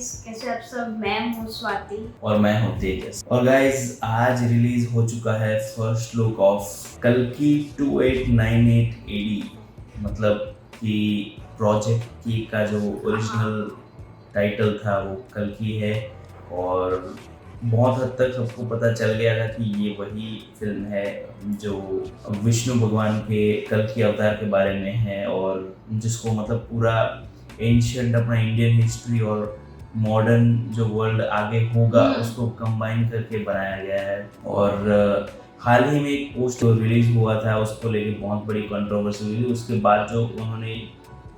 Guys, कैसे आप सब। मैं हूँ स्वाति और मैं हूँ तेजस। और गाइज आज रिलीज हो चुका है फर्स्ट लुक ऑफ कल्कि 2898 एडी। मतलब कि प्रोजेक्ट की का जो ओरिजिनल टाइटल था वो कल्कि है। और बहुत हद तक सबको पता चल गया था कि ये वही फिल्म है जो विष्णु भगवान के कल्कि अवतार के बारे में है, और जिसको मतलब पूरा एंशियंट अपना इंडियन हिस्ट्री और मॉडर्न जो वर्ल्ड आगे होगा उसको कंबाइन करके बनाया गया है। और हाल ही में एक पोस्ट रिलीज हुआ था, उसको लेके बहुत बड़ी कंट्रोवर्सी हुई थी। उसके बाद जो उन्होंने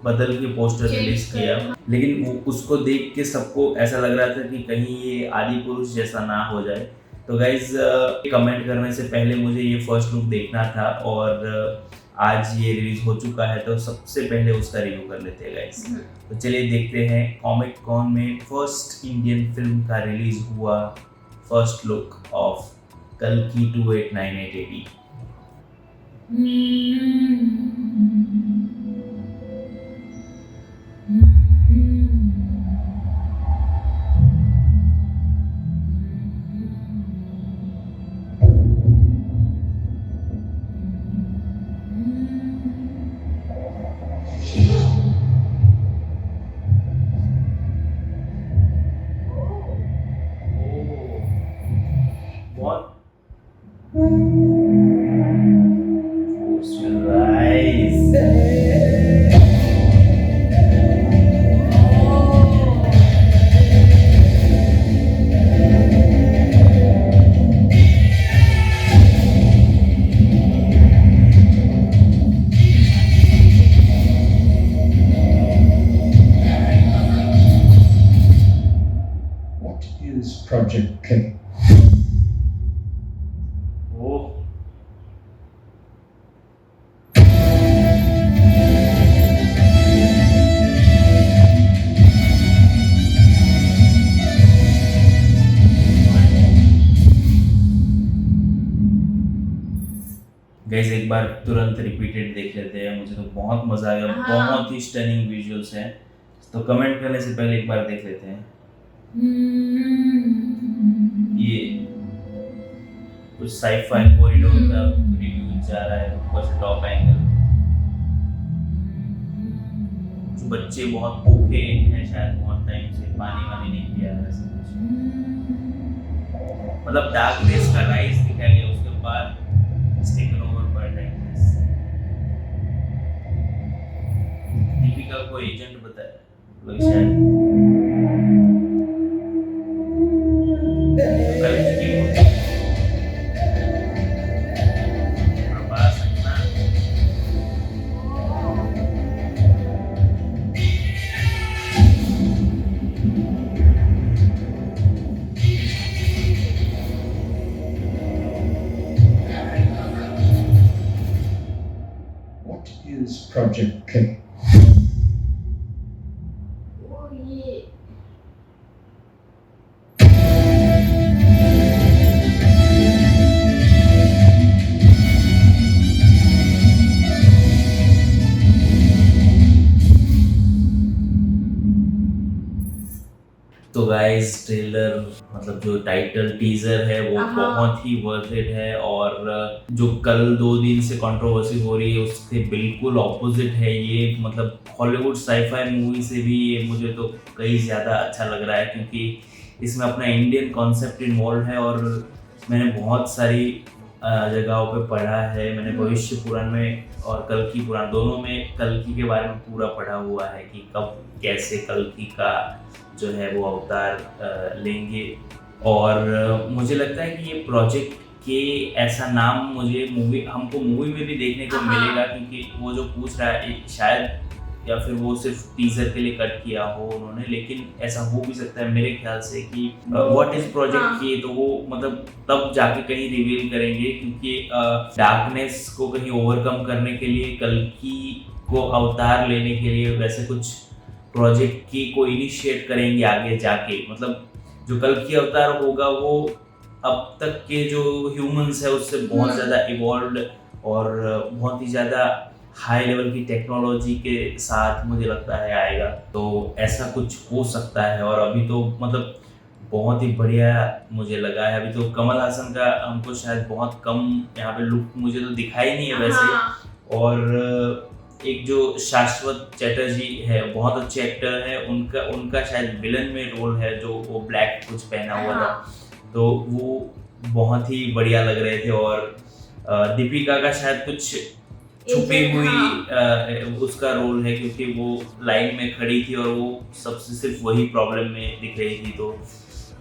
बदल के पोस्टर रिलीज किया, लेकिन उसको देख के सबको ऐसा लग रहा था कि कहीं ये आदि पुरुष जैसा ना हो जाए। तो गाइज कमेंट करने से पहले मुझे ये फर्स्ट लुक देखना था, और आज ये रिलीज हो चुका है तो सबसे पहले उसका रिव्यू कर लेते हैं गाइज। तो चलिए देखते हैं कॉमिक कॉन में फर्स्ट इंडियन फिल्म का रिलीज हुआ फर्स्ट लुक ऑफ कल्कि 2898 एडी। Project K. गाइस एक बार तुरंत रिपीटेड देख लेते हैं, मुझे तो बहुत मजा आ गया। बहुत ही स्टनिंग विजुअल्स हैं, तो कमेंट करने से पहले एक बार देख लेते हैं। ये कुछ साइ-फाई कॉरिडोर का रिव्यू जा रहा है, ऊपर से टॉप एंगल। जो बच्चे बहुत भूखे हैं, शायद बहुत टाइम से पानी वानी नहीं पिया है, ऐसा कुछ। मतलब डार्कनेस का राइज दिखाया गया, उसके बाद taken over by darkness. Deepika को एजेंट बताया, मतलब शायद Project K. तो गाइस ट्रेलर मतलब जो टाइटल टीजर है वो बहुत ही वर्थ इट है, और जो कल 2 दिन से कंट्रोवर्सी हो रही है उसके बिल्कुल ऑपोजिट है ये। मतलब हॉलीवुड साइ-फाई मूवी से भी ये मुझे तो कहीं ज़्यादा अच्छा लग रहा है, क्योंकि इसमें अपना इंडियन कॉन्सेप्ट इन्वॉल्व है। और मैंने बहुत सारी जगहों पे पढ़ा है, मैंने भविष्य पुराण में और कल्कि पुराण दोनों में कल्कि के बारे में पूरा पढ़ा हुआ है कि कब कैसे कल्कि का जो है वो अवतार लेंगे। और मुझे लगता है कि ये प्रोजेक्ट के ऐसा नाम मुझे हमको मूवी में भी देखने को मिलेगा, क्योंकि वो जो पूछ रहा है शायद, या फिर वो सिर्फ टीजर के लिए कट किया हो उन्होंने, लेकिन ऐसा हो भी सकता है मेरे ख्याल से कि व्हाट इज प्रोजेक्ट के, तो वो मतलब तब जाके कहीं रिवील करेंगे, क्योंकि डार्कनेस को कहीं ओवरकम करने के लिए कल्कि को अवतार लेने के लिए वैसे कुछ प्रोजेक्ट की को इनिशिएट करेंगे आगे जाके। मतलब जो कल्कि अवतार होगा वो अब तक के जो ह्यूमंस है उससे बहुत ज़्यादा इवॉल्व्ड और बहुत ही ज़्यादा हाई लेवल की टेक्नोलॉजी के साथ मुझे लगता है आएगा, तो ऐसा कुछ हो सकता है। और अभी तो मतलब बहुत ही बढ़िया मुझे लगा है। अभी तो कमल हासन का हमको शायद बहुत कम यहाँ पे लुक मुझे तो दिखाई नहीं है वैसे। हाँ और एक जो शाश्वत चैटर्जी है, बहुत अच्छे एक्टर है, उनका शायद विलन में रोल है, जो वो ब्लैक कुछ पहना हुआ था, हाँ तो वो बहुत ही बढ़िया लग रहे थे। और दीपिका का शायद कुछ छुपी एजेंट, हुई हाँ उसका रोल है, क्योंकि वो लाइन में खड़ी थी और वो सबसे सिर्फ वही प्रॉब्लम में दिख रही थी, तो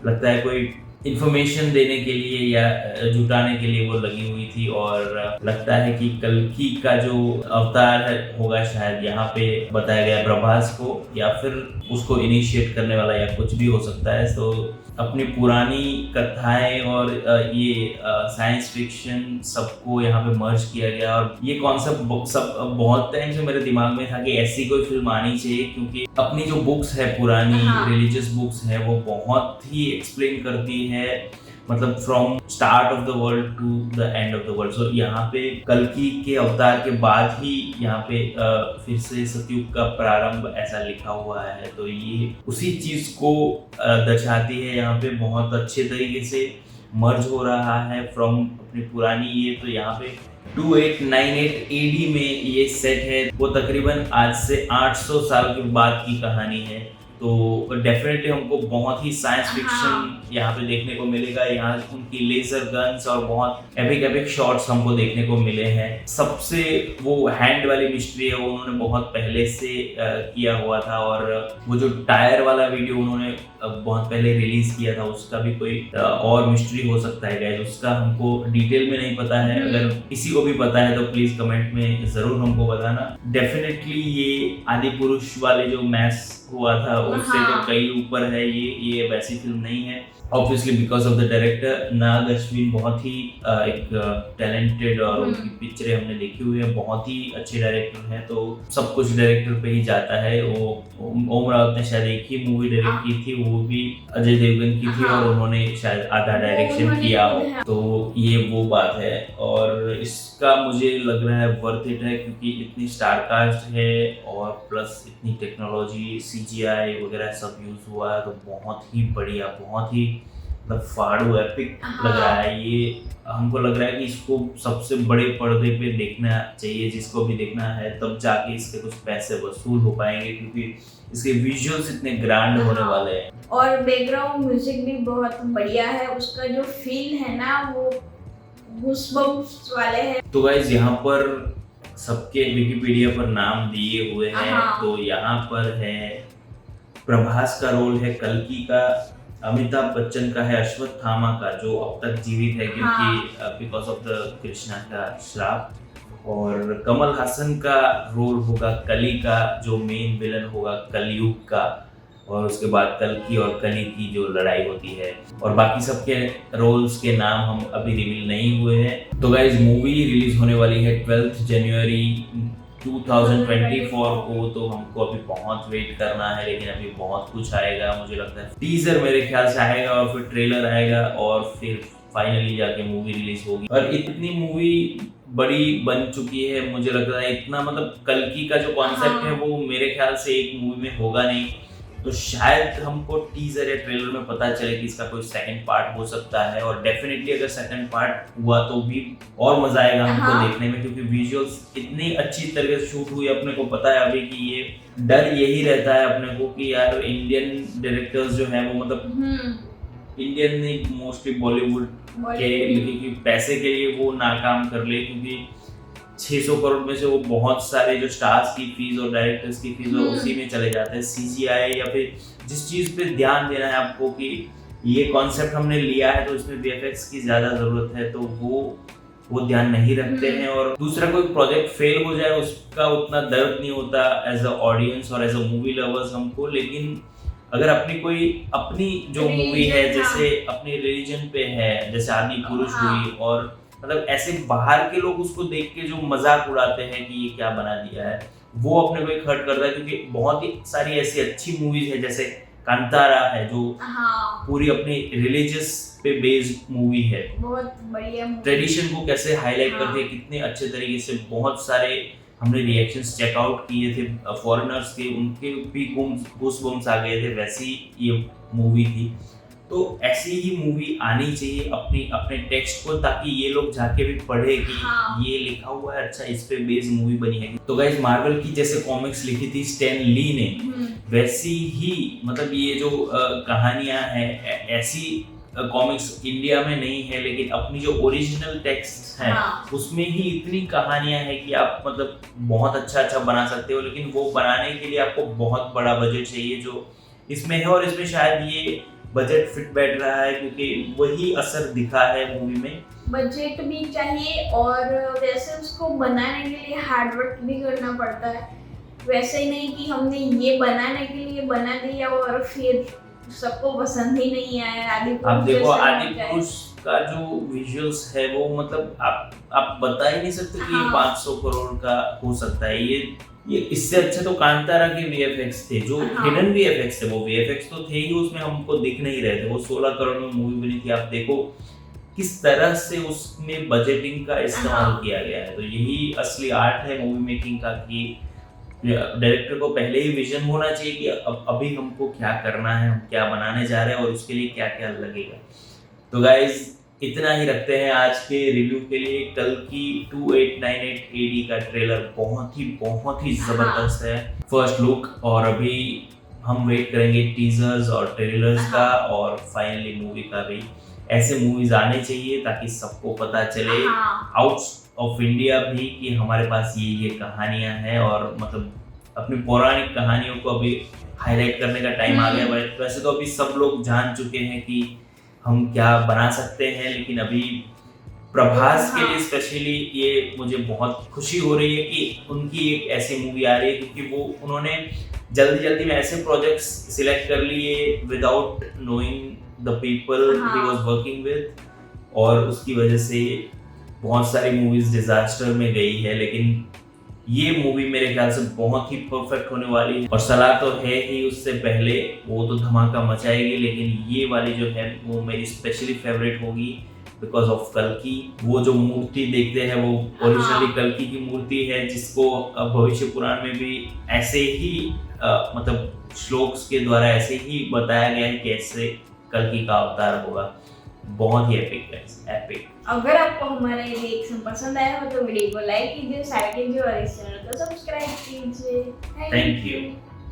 लगता है कोई इंफॉर्मेशन देने के लिए या जुटाने के लिए वो लगी हुई थी। और लगता है कि कल्कि का जो अवतार होगा शायद यहाँ पे बताया गया प्रभास को, या फिर उसको इनिशिएट करने वाला या कुछ भी हो सकता है। तो अपनी पुरानी कथाएं और ये साइंस फिक्शन सबको यहाँ पे मर्ज किया गया। और ये कॉन्सेप्ट सब बहुत टाइम से मेरे दिमाग में था कि ऐसी कोई फिल्म आनी चाहिए, क्योंकि अपनी जो बुक्स है पुरानी हाँ। रिलीजियस बुक्स है वो बहुत ही एक्सप्लेन करती है, मतलब from start of the world to the end of the world. So यहाँ पे कल्कि के अवतार के बाद ही यहाँ पे फिर से सतयुग का प्रारंभ ऐसा लिखा हुआ है, तो ये उसी चीज को दर्शाती है। यहाँ पे बहुत अच्छे तरीके से मर्ज हो रहा है फ्रॉम अपनी पुरानी ये, तो यहाँ पे 2898 एडी में ये सेट है। वो तकरीबन आज से 800 साल के बाद की कहानी है, तो डेफिनेटली हमको बहुत ही साइंस फिक्शन यहाँ पे देखने को मिलेगा। यहाँ उनकी लेजर गन्स और बहुत एपिक एपिक शॉट्स हमको देखने को मिले हैं। सबसे वो हैंड वाली मिस्ट्री है वो उन्होंने बहुत पहले से किया हुआ था, और वो जो टायर वाला वीडियो उन्होंने बहुत पहले रिलीज किया था, उसका भी कोई और मिस्ट्री हो सकता है गाइस, उसका हमको डिटेल में नहीं पता है। अगर किसी को भी पता है तो प्लीज कमेंट में जरूर हमको बताना। डेफिनेटली ये आदि पुरुष वाले जो मैच हुआ था उससे तो कई ऊपर है, ये वैसी फिल्म नहीं है। Obviously because of the director Nag Ashwin, बहुत ही एक टैलेंटेड, और उनकी पिक्चरें हमने देखी हुई है, बहुत ही अच्छे डायरेक्टर हैं, तो सब कुछ डायरेक्टर पे ही जाता है। वो ओम रावत ने शायद एक ही मूवी डायरेक्ट की थी, वो भी अजय देवगन की थी, और उन्होंने शायद आधा डायरेक्शन किया हो, तो ये वो बात है। और इसका मुझे लग रहा है वर्थ इट है, क्योंकि इतनी स्टार कास्ट है और प्लस इतनी टेक्नोलॉजी CGI वगैरह सब यूज हुआ है, तो बहुत ही बढ़िया, बहुत ही मतलब फाड़ू एपिक लग रहा है। ये हमको लग रहा है कि इसको सबसे बड़े पर्दे पे देखना चाहिए, जिसको भी देखना है, तब जाके इसके कुछ पैसे वसूल हो पाएंगे, क्योंकि इसके विजुअल्स इतने ग्रैंड होने वाले हैं। और बैकग्राउंड म्यूजिक भी बहुत बढ़िया है, उसका जो फील है ना वो गूज़बम्प्स वाले है। तो गाइस यहाँ पर सबके विकिपीडिया पर नाम दिए हुए हैं, तो यहाँ पर है प्रभास का रोल है कल्कि का, अमिताभ बच्चन का है अश्वत्थामा का, जो अब तक जीवित है क्योंकि बिकॉज ऑफ द कृष्णा का श्राप, और कमल हासन का रोल होगा कली का, जो मेन विलन होगा कलयुग का, और उसके बाद कल्कि और कली की जो लड़ाई होती है, और बाकी सबके रोल्स के नाम हम अभी रिवील नहीं हुए हैं। तो गाइज मूवी रिलीज होने वाली है 12 जनवरी 2024 को, तो हमको अभी बहुत वेट करना है, लेकिन अभी बहुत कुछ आएगा। मुझे लगता है टीजर मेरे ख्याल से आएगा, और फिर ट्रेलर आएगा, और फिर फाइनली जाके मूवी रिलीज होगी। और इतनी मूवी बड़ी बन चुकी है, मुझे लगता है इतना, मतलब कल्कि का जो कॉन्सेप्ट है वो मेरे ख्याल से एक मूवी में होगा नहीं, तो शायद हमको टीजर या ट्रेलर में पता चले कि इसका कोई सेकंड पार्ट हो सकता है। और डेफिनेटली अगर सेकंड पार्ट हुआ तो भी और मजा आएगा हमको देखने में, क्योंकि विजुअल्स इतनी अच्छी तरीके से शूट हुई। अपने को पता है अभी कि ये डर यही रहता है अपने को कि यार इंडियन डायरेक्टर्स जो है वो, मतलब इंडियन नहीं, मोस्टली बॉलीवुड के, क्योंकि पैसे के लिए वो नाकाम कर ले, क्योंकि 600 करोड़ में से वो बहुत सारे जो स्टार्स की फीस और डायरेक्टर्स की फीस और उसी में चले जाते हैं। CGI या फिर जिस चीज पे ध्यान देना है आपको कि ये कॉन्सेप्ट हमने लिया है तो इसमें VFX की ज्यादा जरूरत है, तो वो ध्यान नहीं रखते हैं। और दूसरा कोई प्रोजेक्ट फेल हो जाए उसका उतना दर्द नहीं होता एज अ ऑडियंस और एज अ मूवी लवर्स हमको, लेकिन अगर अपनी जो मूवी है, जैसे अपनी रिलीजन पे है, जैसे आदि पुरुष हुई, और मतलब ऐसे बाहर के लोग उसको देख के जो मजाक उड़ाते हैं कि ये क्या बना दिया है, वो अपने को एक हर्ट करता है। क्योंकि बहुत ही सारी ऐसी अच्छी मूवीज है, जैसे कांतारा है, जो पूरी अपनी रिलीजियस पे बेस्ड मूवी है, बहुत बढ़िया, ट्रेडिशन को कैसे हाईलाइट करते हैं कितने अच्छे तरीके से। बहुत सारे हमने रिएक्शंस चेकआउट किए थे फॉरेनर्स के, उनके भी गूज़बम्प्स आ गए थे, वैसी ये मूवी थी। तो ऐसी ही मूवी आनी चाहिए अपनी अपने टेक्स्ट को, ताकि ये लोग जाके भी पढ़े कि हाँ। ये लिखा हुआ है, अच्छा इस पे बेस्ड मूवी बनी है। तो गाइस मार्वल की जैसे कॉमिक्स लिखी थी स्टैन ली ने, वैसी ही मतलब ये जो कहानियां हैं ऐसी कॉमिक्स इंडिया में नहीं है, लेकिन अपनी जो ओरिजिनल टेक्स्ट है हाँ। उसमें ही इतनी कहानियां हैं कि आप मतलब बहुत अच्छा बना सकते हो, लेकिन वो बनाने के लिए आपको बहुत बड़ा बजट चाहिए जो इसमें है। और इसमें शायद ये बजट फिट बैठ रहा है क्योंकि वही असर दिखा है मूवी में। बजट भी चाहिए और वैसे उसको बनाने के लिए हार्ड वर्क भी करना पड़ता है। वैसे ही नहीं कि हमने ये बनाने के लिए बना दिया और फिर सबको पसंद ही नहीं आया। आप देखो आदिपुरुष का जो विजुअल्स है वो मतलब आप बता ही नहीं सकते कि ये हाँ। 500 करोड़ का हो सकता है। ये इससे अच्छे तो कांतारा के वीएफएक्स थे, जो हाँ। हिडन वीएफएक्स थे, वो वीएफएक्स तो थे ही, उसमें हमको दिख नहीं रहे थे। वो 16 करोड़ में मूवी बनी थी। आप देखो किस तरह से उसमें बजटिंग का इस्तेमाल हाँ। किया गया है। तो यही असली आर्ट है मूवी मेकिंग का, कि डायरेक्टर को पहले ही विजन होना चाहिए कि अभी हमको क्या करना है, हम क्या बनाने जा रहे हैं और उसके लिए क्या क्या लगेगा। तो गाइज इतना ही रखते हैं आज के रिव्यू के लिए। कल की 2898 AD का ट्रेलर बहुत ही जबरदस्त है, फर्स्ट लुक। और अभी हम वेट करेंगे टीजर्स और ट्रेलर्स का, और फाइनली मूवी का भी। ऐसे मूवीज आने चाहिए ताकि सबको पता चले आउट ऑफ इंडिया भी कि हमारे पास ये कहानियां हैं, और मतलब अपनी पौराणिक कहानियों को अभी हाईलाइट करने का टाइम आ गया। वैसे तो अभी सब लोग जान चुके हैं कि हम क्या बना सकते हैं, लेकिन अभी प्रभास के लिए स्पेशली ये मुझे बहुत खुशी हो रही है कि उनकी एक ऐसी मूवी आ रही है, क्योंकि वो उन्होंने जल्दी में ऐसे प्रोजेक्ट्स सिलेक्ट कर लिए without knowing the people he was working with, और उसकी वजह से बहुत सारी मूवीज डिजास्टर में गई है। लेकिन ये मूवी मेरे ख्याल से बहुत ही परफेक्ट होने वाली है, और सलाह तो है ही उससे पहले, वो तो धमाका मचाएगी। लेकिन ये वाली जो है वो मेरी स्पेशली फेवरेट होगी बिकॉज ऑफ कल्कि। वो जो मूर्ति देखते हैं वो ओरिजिनली कल्कि की मूर्ति है, जिसको भविष्य पुराण में भी ऐसे ही मतलब श्लोक्स के द्वारा ऐसे ही बताया गया है कि ऐसे कल्कि का अवतार होगा। बहुत ही एपिक। अगर आपको हमारा ये रिएक्शन पसंद आया हो तो वीडियो को लाइक कीजिए, शेयर कीजिए और इस चैनल को सब्सक्राइब कीजिए। Thank you.